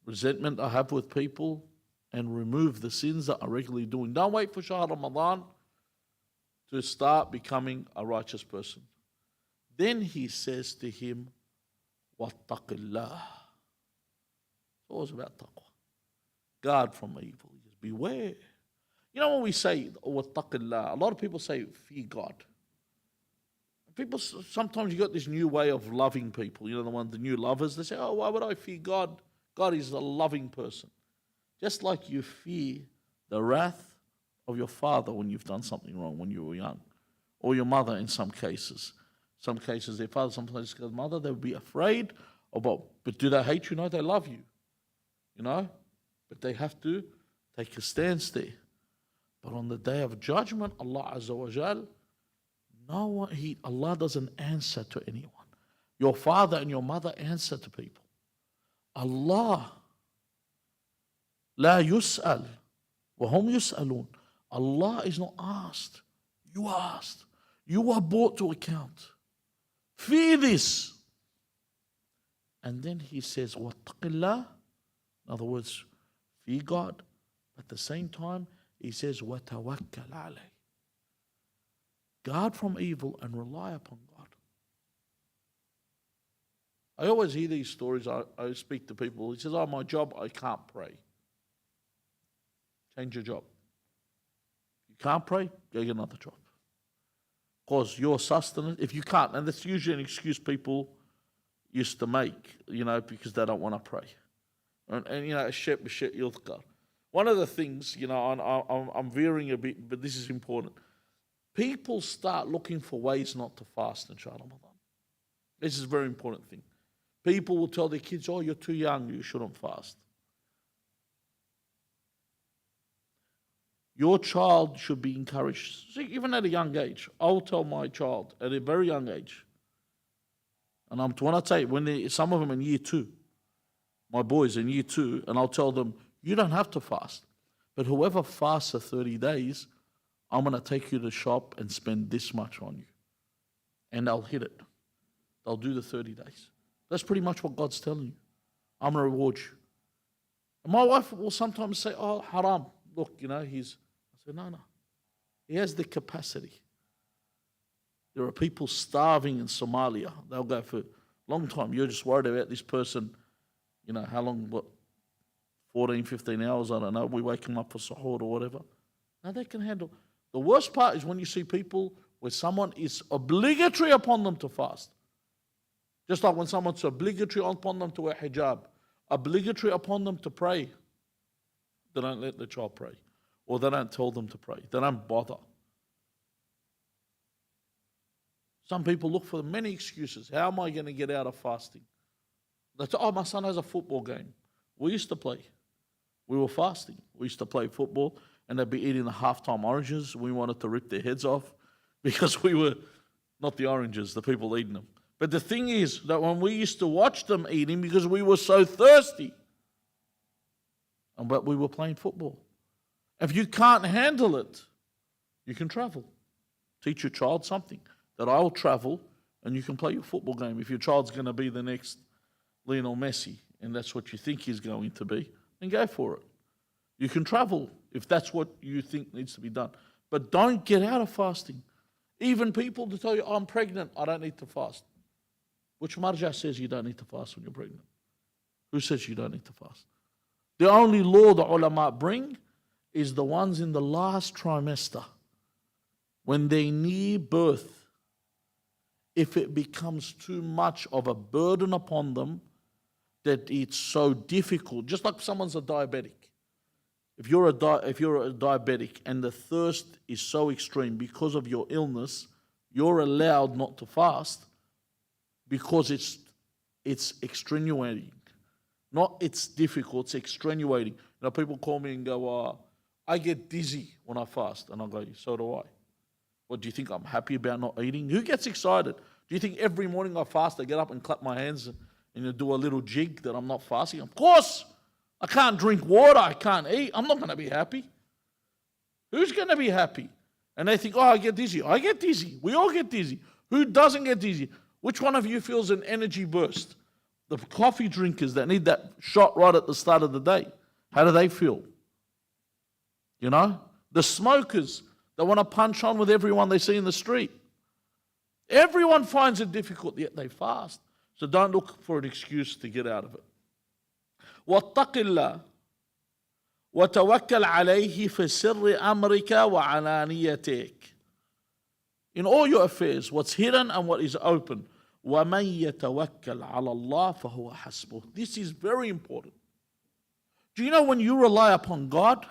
resentment I have with people, and remove the sins that I'm regularly doing. Don't wait for Shahr Ramadan to start becoming a righteous person. Then he says to him, وَاتَّقِ اللَّهِ. It's always about taqwa. Guard from evil. Just beware. When we say, وَاتَّقِ اللَّهِ, a lot of people say, fear God. People, sometimes you got this new way of loving people. You know, the new lovers. They say, oh, why would I fear God? God is a loving person. Just like you fear the wrath of your father when you've done something wrong when you were young. Or your mother in some cases. Some cases their father, sometimes their mother, they would be afraid about, but do they hate you? No, they love you. You know? But they have to take a stance there. But on the day of judgment, Allah Azza wa Jal, no one, Allah doesn't answer to anyone. Your father and your mother answer to people. Allah, la yus'al, wa hum yus'alun. Allah is not asked. You are asked. You are brought to account. Fear this. And then he says, wattaqillah. In other words, fear God. But at the same time, he says, وَتَوَكَّلْ عَلَيْهِ. Guard from evil and rely upon God. I always hear these stories. I speak to people. He says, oh, my job, I can't pray. Change your job. You can't pray, go get another job. Because your sustenance, if you can't, and that's usually an excuse people used to make, you know, because they don't want to pray. And you know, one of the things, you know, I'm veering a bit, but this is important. People start looking for ways not to fast in Ramadan. This is a very important thing. People will tell their kids, oh, you're too young, you shouldn't fast. Your child should be encouraged. See, even at a young age, I'll tell my child at a very young age, and when I tell you, some of them in year 2, my boys in year 2, and I'll tell them, you don't have to fast, but whoever fasts for 30 days, I'm going to take you to the shop and spend this much on you. And they'll hit it. They'll do the 30 days. That's pretty much what God's telling you. I'm going to reward you. And my wife will sometimes say, oh, haram. Look, you know, I say, no. He has the capacity. There are people starving in Somalia. They'll go for a long time. You're just worried about this person, you know, how long, 14, 15 hours, I don't know. We wake them up for suhoor or whatever. Now they can handle. The worst part is when you see people where someone is obligatory upon them to fast. Just like when someone's obligatory upon them to wear hijab, obligatory upon them to pray. They don't let the child pray. Or they don't tell them to pray. They don't bother. Some people look for many excuses. How am I going to get out of fasting? They say, oh, my son has a football game. We used to play. We were fasting. We used to play football, and they'd be eating the halftime oranges. We wanted to rip their heads off because we were not the oranges, the people eating them. But the thing is that when we used to watch them eating, because we were so thirsty, but we were playing football. If you can't handle it, you can travel. Teach your child something, that I will travel and you can play your football game. If your child's going to be the next Lionel Messi, and that's what you think he's going to be, then go for it. You can travel if that's what you think needs to be done. But don't get out of fasting. Even people to tell you, oh, I'm pregnant, I don't need to fast. Which marja says you don't need to fast when you're pregnant? Who says you don't need to fast? The only law the ulama bring is the ones in the last trimester. When they near birth, if it becomes too much of a burden upon them that it's so difficult, just like someone's a diabetic. If you're a diabetic and the thirst is so extreme because of your illness, you're allowed not to fast because it's extenuating. Not it's difficult, it's extenuating. You know, people call me and go, I get dizzy when I fast. And I go, so do I. What, do you think I'm happy about not eating? Who gets excited? Do you think every morning I fast, I get up and clap my hands and do a little jig that I'm not fasting? Of course. I can't drink water, I can't eat. I'm not going to be happy. Who's going to be happy? And they think, oh, I get dizzy. I get dizzy. We all get dizzy. Who doesn't get dizzy? Which one of you feels an energy burst? The coffee drinkers that need that shot right at the start of the day. How do they feel? You know? The smokers that want to punch on with everyone they see in the street. Everyone finds it difficult, yet they fast. So don't look for an excuse to get out of it. وَاتَّقِ اللَّهِ وَتَوَكَّلْ عَلَيْهِ فِي سِرِّ أَمْرِكَ وَعَلَانِيَتِكَ. in all your affairs, what's hidden and what is open. وَمَن يَتَوَكَّلْ عَلَى اللَّهِ فَهُوَ حَسْبُهُ. This is very important. Do you know when you rely upon God,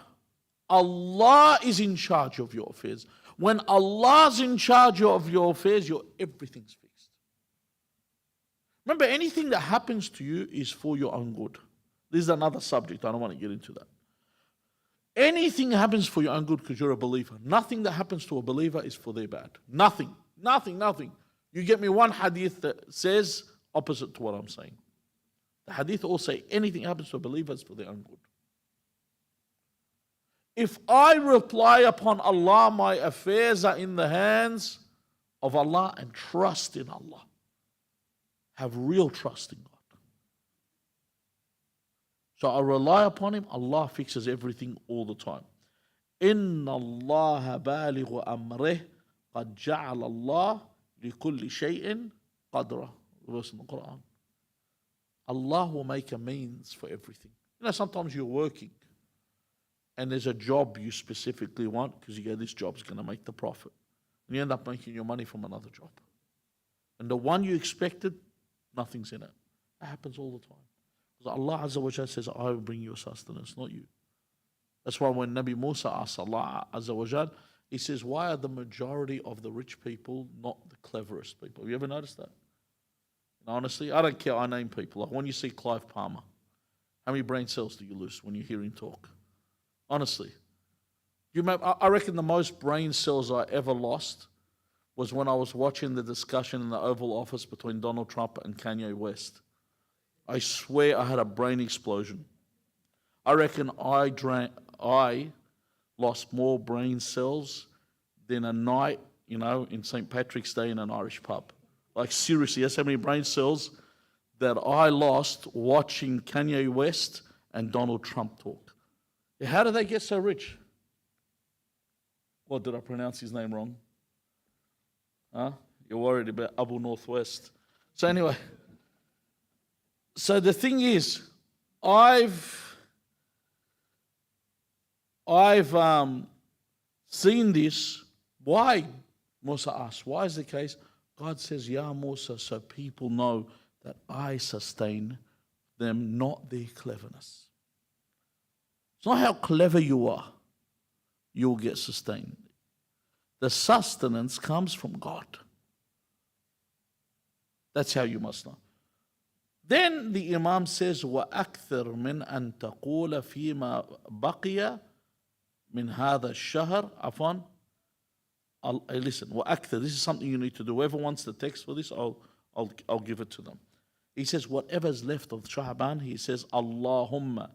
Allah is in charge of your affairs. When Allah's in charge of your affairs, everything's fixed. Remember, anything that happens to you is for your own good. This is another subject. I don't want to get into that. Anything happens for your own good because you're a believer. Nothing that happens to a believer is for their bad. Nothing. You get me one hadith that says opposite to what I'm saying. The hadith all say anything happens to a believer is for their own good. If I rely upon Allah, my affairs are in the hands of Allah, and trust in Allah. Have real trust in God. So I rely upon Him, Allah fixes everything all the time. إِنَّ اللَّهَ بَالِغُ أَمْرِهِ قَدْ جَعَلَ اللَّهُ لِكُلِّ شَيْءٍ قَدْرًا. Verse in the Quran. Allah will make a means for everything. You know, sometimes you're working and there's a job you specifically want because you go, this job's going to make the profit. And you end up making your money from another job. And the one you expected, nothing's in it. That happens all the time. Because Allah Azza wa Jal says, I will bring you a sustenance, not you. That's why when Nabi Musa asked Allah Azza wa Jal, he says, why are the majority of the rich people not the cleverest people? Have you ever noticed that? And honestly, I don't care, I name people. Like when you see Clive Palmer, how many brain cells do you lose when you hear him talk? Honestly. I reckon the most brain cells I ever lost was when I was watching the discussion in the Oval Office between Donald Trump and Kanye West. I swear I had a brain explosion. I reckon I lost more brain cells than a night, in St. Patrick's Day in an Irish pub. Like seriously, that's how many brain cells that I lost watching Kanye West and Donald Trump talk. How did they get so rich? What, did I pronounce his name wrong? Huh? You're worried about Abu Northwest. So anyway, so the thing is, I've seen this. Why? Musa asked, why is the case? God says, Ya Musa, so people know that I sustain them, not their cleverness. It's not how clever you are, you'll get sustained. The sustenance comes from God. That's how you must know. Then the Imam says, وَأَكْثَرْ مِنْ أَن تَقُولَ فِي مَا بَقِيَ مِنْ هَذَا الشَّهْرِ عَفْوًا. Listen, وَأَكْثَرْ, this is something you need to do. Whoever wants the text for this, I'll give it to them. He says, whatever's left of Sha'ban, he says, Allahumma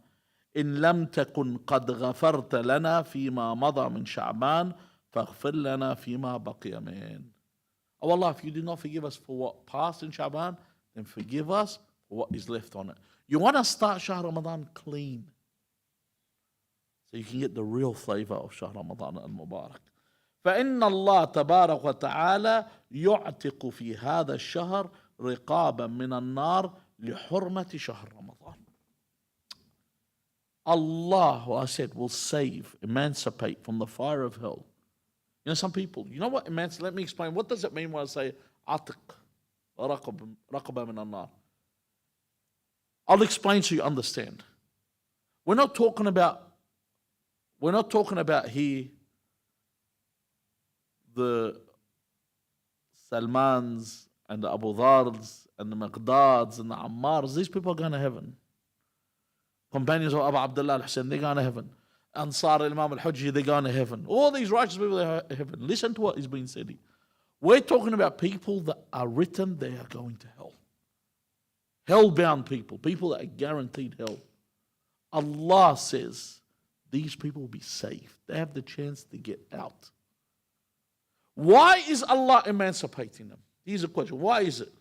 in lam takun qad ghafarta lana fima mada min Sha'ban, faghfir lana fima baqiya min. Oh Allah, if you did not forgive us for what passed in Sha'ban, then forgive us for what is left on it. You want to start Shahr Ramadan clean, so you can get the real flavor of Shahr Ramadan al-Mubarak. فإن الله تبارك وتعالى يعتق في هذا الشهر رقابا من النار لحرمة شهر رمضان. Allah, I said, will save, emancipate from the fire of hell. You know, some people, you know what emancipate? Let me explain. What does it mean when I say atiq, raqaba min an-nar? I'll explain so you understand. We're not talking about here the Salmans and the Abu Dhars and the Miqdads and the Ammars. These people are going to heaven. Companions of Abu Abdullah al-Hussein, they're going to heaven. Ansar al-Imam al-Hujji, they're going to heaven. All these righteous people, they're heaven. Listen to what is being said here. We're talking about people that are written, they are going to hell. Hell-bound people, people that are guaranteed hell. Allah says these people will be saved. They have the chance to get out. Why is Allah emancipating them? Here's a question. Why is it?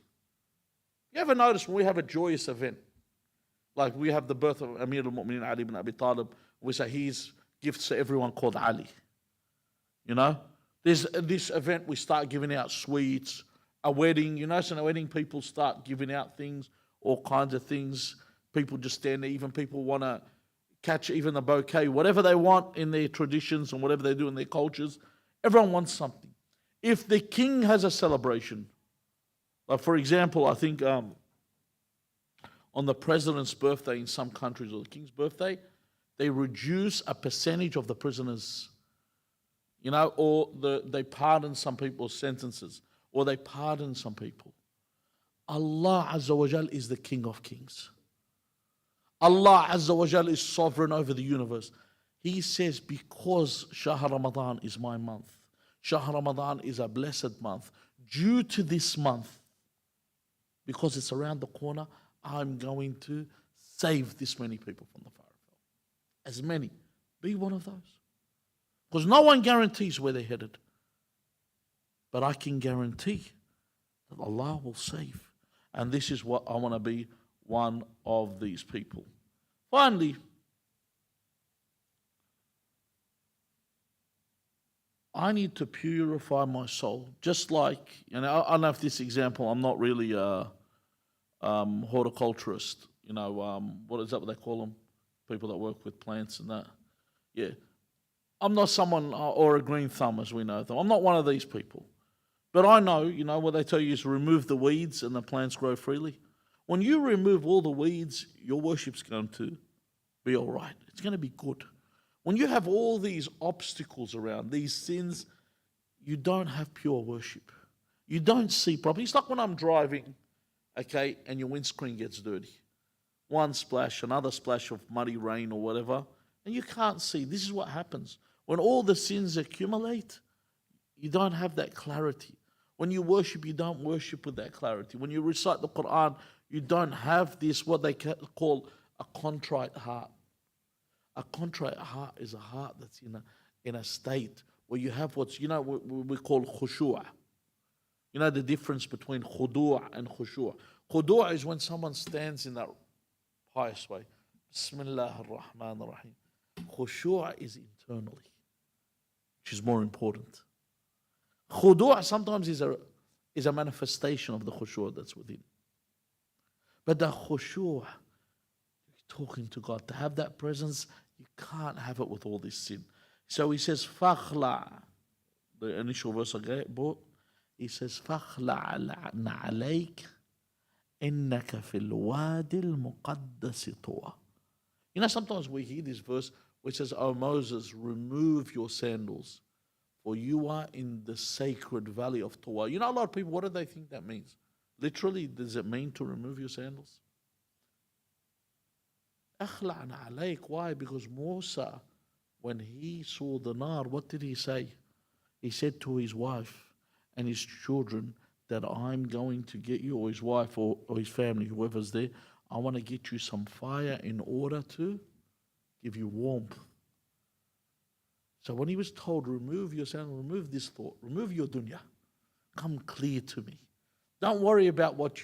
You ever notice when we have a joyous event, like we have the birth of Amir al-Mu'mineen Ali ibn Abi Talib, we say he's gifts to everyone called Ali. You know? There's this event, we start giving out sweets, a wedding, you know, so in a wedding people start giving out things, all kinds of things. People just stand there, even people want to catch even a bouquet, whatever they want in their traditions and whatever they do in their cultures. Everyone wants something. If the king has a celebration, like for example, I think on the president's birthday in some countries, or the king's birthday, they reduce a percentage of the prisoners, or they pardon some people's sentences, or they pardon some people. Allah Azza wa Jal is the King of Kings. Allah Azza wa Jal is sovereign over the universe. He says, because Shahr Ramadan is my month, Shahr Ramadan is a blessed month, due to this month, because it's around the corner, I'm going to save this many people from the fire of hell. As many. Be one of those. Because no one guarantees where they're headed. But I can guarantee that Allah will save. And this is what I want to be, one of these people. Finally, I need to purify my soul. Just like, I don't know if this example, I'm not really a horticulturist. What is that what they call them? People that work with plants and that. Yeah. I'm not someone, or a green thumb as we know them. I'm not one of these people. But I know, what they tell you is remove the weeds and the plants grow freely. When you remove all the weeds, your worship's going to be all right. It's going to be good. When you have all these obstacles around, these sins, you don't have pure worship. You don't see properly. It's like when I'm driving, okay, and your windscreen gets dirty. One splash, another splash of muddy rain or whatever, and you can't see. This is what happens. When all the sins accumulate, you don't have that clarity. When you worship, you don't worship with that clarity. When you recite the Quran, you don't have this, what they call a contrite heart. A contrite heart is a heart that's in a state where you have what's, we call khushu'. You know the difference between khudu' and khushu'. Khudu' is when someone stands in that pious way. Bismillah ar-Rahman ar-Rahim. Khushu' is internally, which is more important. Khudu' sometimes is a manifestation of the khushu' that's within. But the khushu', talking to God, to have that presence, you can't have it with all this sin. So he says, فَخْلَعْ, the initial verse I brought, he says, فَخْلَعْ نَعْلَيْكَ إِنَّكَ فِي الْوَادِ الْمُقَدَّسِ طُوَى. Sometimes we hear this verse which says, "O Moses, remove your sandals, for you are in the sacred valley of Tuwa." A lot of people, what do they think that means? Literally, does it mean to remove your sandals? أَخْلَعْ نَعْلَيْكَ. Why? Because Musa, when he saw the nar, what did he say? He said to his wife and his children that I'm going to get you, or his wife or his family, whoever's there, I want to get you some fire in order to give you warmth. So when he was told, remove your sandal, remove this thought, remove your dunya, come clear to me. Don't worry about what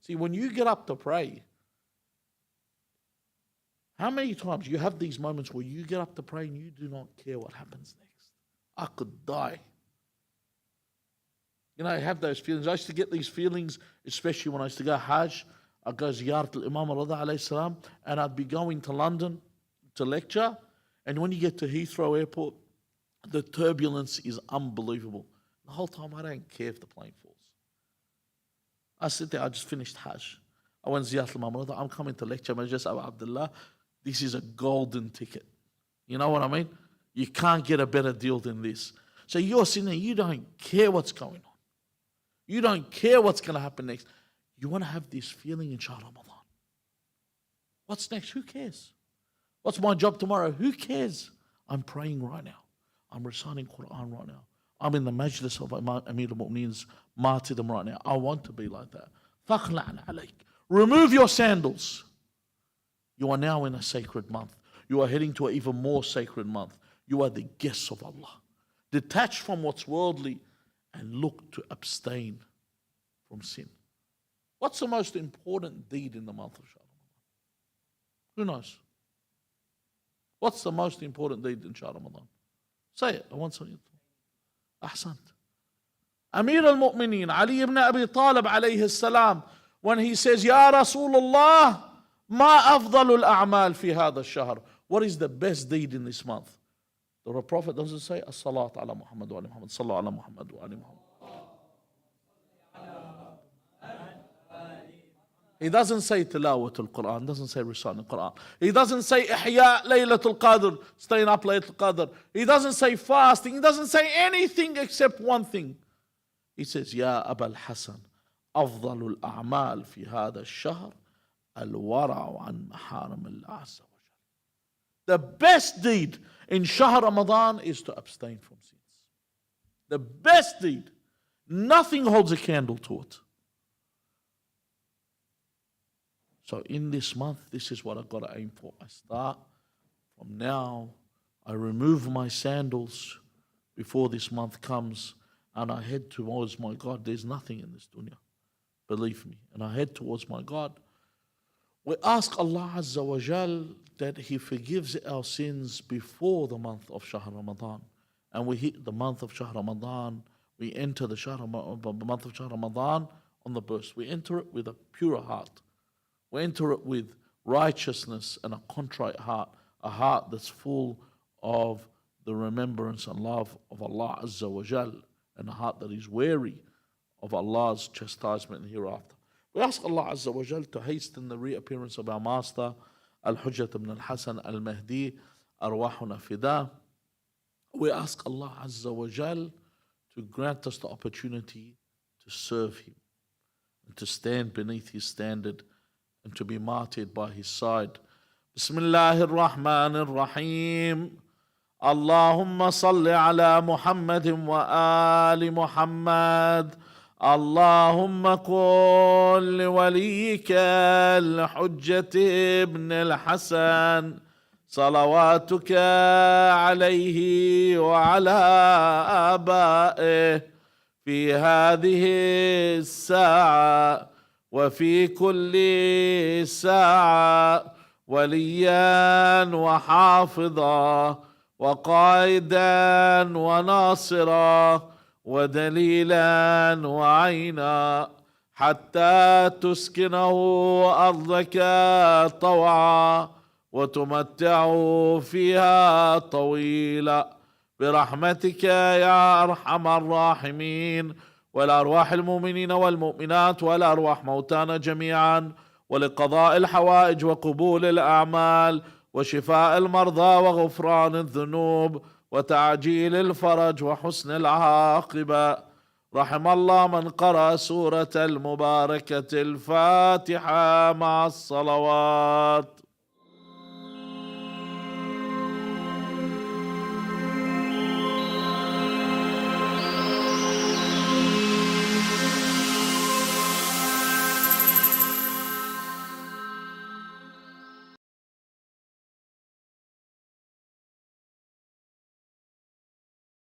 see, when you get up to pray, how many times you have these moments where you get up to pray and you do not care what happens next? I could die. I have those feelings. I used to get these feelings, especially when I used to go Hajj. I'd go Ziyarat al-Imam Rida alayhi salam, and I'd be going to London to lecture. And when you get to Heathrow Airport, the turbulence is unbelievable. The whole time I don't care if the plane falls. I sit there, I just finished Hajj. I went Ziyarat al-Imam Rida, I'm coming to lecture, Majlis Abu Abdullah. This is a golden ticket. You know what I mean? You can't get a better deal than this. So you're sitting there, you don't care what's going on. You don't care what's going to happen next. You want to have this feeling in Shahr Ramadan. What's next? Who cares? What's my job tomorrow? Who cares? I'm praying right now. I'm reciting Quran right now. I'm in the majlis of Amir al-Mu'mineen's martyrdom right now. I want to be like that. فَخْلَعْنَ عَلَيْكَ. Remove your sandals. You are now in a sacred month. You are heading to an even more sacred month. You are the guests of Allah. Detach from what's worldly and look to abstain from sin. What's the most important deed in the month of Shahr Ramadan? Who knows? What's the most important deed in Shahr Ramadan? Say it. I want something. Ahsant. Amir al-Mu'mineen, Ali ibn Abi Talib alayhi salam, when he says, Ya Rasulullah, ma afdalul a'mal fi hadha ash-shahr. What is the best deed in this month? The Prophet doesn't say, As-salat ala Muhammad wa ali Muhammad, sallallahu ala Muhammad wa ali Muhammad. He doesn't say tilawatul Quran, doesn't say reciting the Quran. He doesn't say ihya laylatul qadr, staying up laylatul qadr. He doesn't say fasting. He doesn't say anything except one thing. He says, Ya Abul Hasan, أفضل الأعمال في هذا الشهر الورع عن محارم الله عز وجل. The best deed in Shahr Ramadan is to abstain from sins. The best deed. Nothing holds a candle to it. So in this month, this is what I've got to aim for. I start from now, I remove my sandals before this month comes, and I head towards my God. There's nothing in this dunya, believe me. And I head towards my God. We ask Allah Azza wa Jal that He forgives our sins before the month of Shahr Ramadan. And we hit the month of Shahr Ramadan. We enter the month of Shahr Ramadan on the burst. We enter it with a pure heart. We enter it with righteousness and a contrite heart, a heart that's full of the remembrance and love of Allah Azza wa Jal, and a heart that is wary of Allah's chastisement hereafter. We ask Allah Azza wa Jal to hasten the reappearance of our master, Al-Hujjat ibn al-Hasan al-Mahdi, arwahuna fida. We ask Allah Azza wa Jal to grant us the opportunity to serve Him and to stand beneath His standard and to be martyred by His side. Bismillahir Rahmanir Rahim. Allahumma salli ala Muhammadin wa ali Muhammad. اللهم قل لوليك الحجة ابن الحسن صلواتك عليه وعلى آبائه في هذه الساعة وفي كل ساعة وليا وحافظا وقائدا وناصرا ودليلا وعينا حتى تسكنه أرضك طوعا وتمتعه فيها طويلا برحمتك يا أرحم الراحمين والأرواح المؤمنين والمؤمنات والأرواح موتانا جميعا ولقضاء الحوائج وقبول الأعمال وشفاء المرضى وغفران الذنوب وتعجيل الفرج وحسن العاقبة. رحم الله من قرأ سورة المباركة الفاتحة مع الصلوات.